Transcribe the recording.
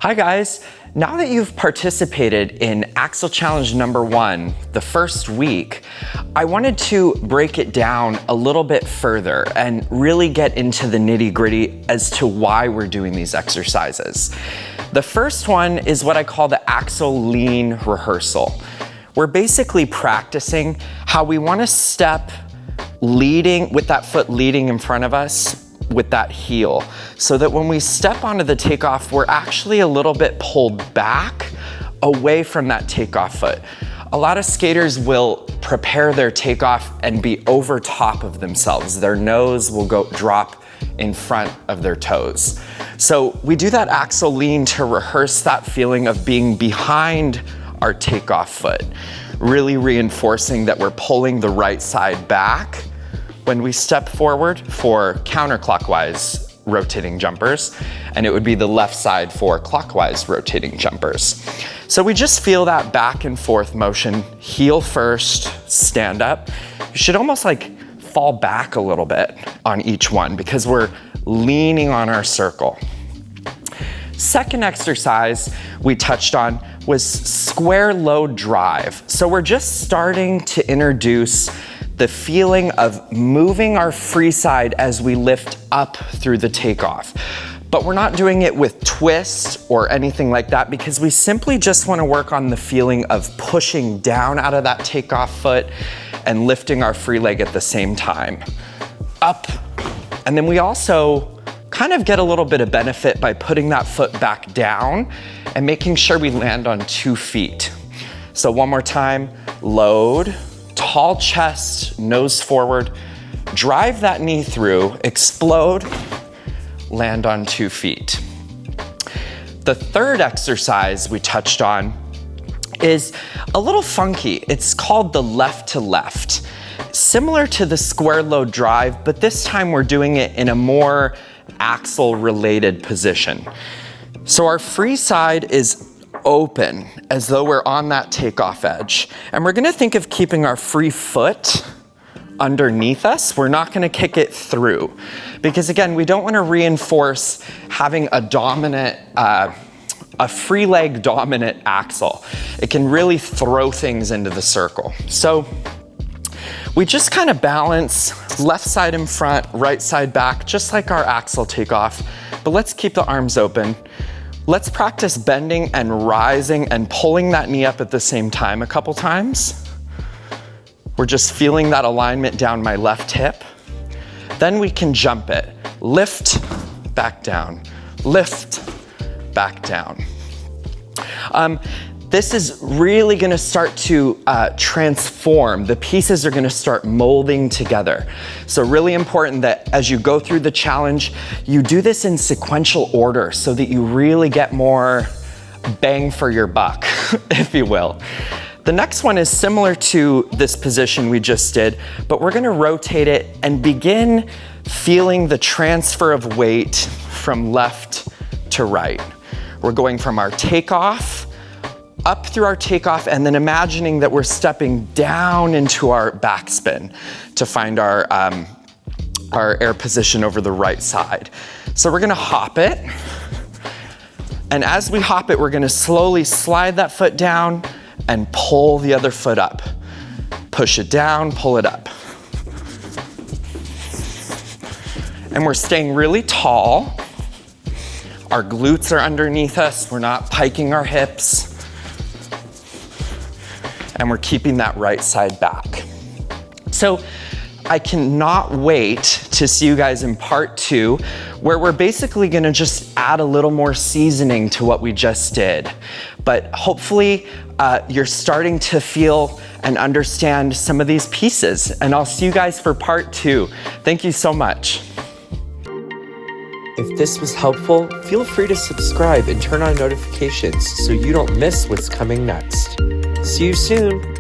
Hi guys, now that you've participated in Axel Challenge number 1, the first week, I wanted to break it down a little bit further and really get into the nitty-gritty as to why we're doing these exercises. The first one is what I call the Axel lean rehearsal. We're basically practicing how we want to step leading with that foot leading in front of us with that heel, so that when we step onto the takeoff, we're actually a little bit pulled back away from that takeoff foot. A lot of skaters will prepare their takeoff and be over top of themselves. Their nose will drop in front of their toes. So we do that Axel lean to rehearse that feeling of being behind our takeoff foot, really reinforcing that we're pulling the right side back when we step forward for counterclockwise rotating jumpers, and it would be the left side for clockwise rotating jumpers. So we just feel that back and forth motion, heel first, stand up. You should almost like fall back a little bit on each one because we're leaning on our circle. Second exercise we touched on was square load drive. So we're just starting to introduce the feeling of moving our free side as we lift up through the takeoff. But we're not doing it with twist or anything like that because we simply just want to work on the feeling of pushing down out of that takeoff foot and lifting our free leg at the same time. Up. And then we also kind of get a little bit of benefit by putting that foot back down and making sure we land on 2 feet. So one more time, load. Tall chest, nose forward, drive that knee through, explode, land on 2 feet. The third exercise we touched on is a little funky. It's called the left to left. Similar to the square load drive, but this time we're doing it in a more Axel related position. So our free side is open as though we're on that takeoff edge. And we're gonna think of keeping our free foot underneath us. We're not gonna kick it through. Because again, we don't wanna reinforce having a dominant, a free leg dominant Axel. It can really throw things into the circle. So we just kind of balance left side in front, right side back, just like our Axel takeoff. But let's keep the arms open. Let's practice bending and rising and pulling that knee up at the same time a couple times. We're just feeling that alignment down my left hip. Then we can jump it. Lift, back down. Lift, back down. This is really gonna start to transform. The pieces are gonna start molding together. So really important that as you go through the challenge, you do this in sequential order so that you really get more bang for your buck, if you will. The next one is similar to this position we just did, but we're gonna rotate it and begin feeling the transfer of weight from left to right. We're going from our takeoff up through our takeoff and then imagining that we're stepping down into our backspin to find our air position over the right side. So we're gonna hop it. And as we hop it, we're gonna slowly slide that foot down and pull the other foot up. Push it down, pull it up. And we're staying really tall. Our glutes are underneath us. We're not piking our hips. And we're keeping that right side back. So I cannot wait to see you guys in part 2, where we're basically gonna just add a little more seasoning to what we just did. But hopefully you're starting to feel and understand some of these pieces. And I'll see you guys for part 2. Thank you so much. If this was helpful, feel free to subscribe and turn on notifications so you don't miss what's coming next. See you soon!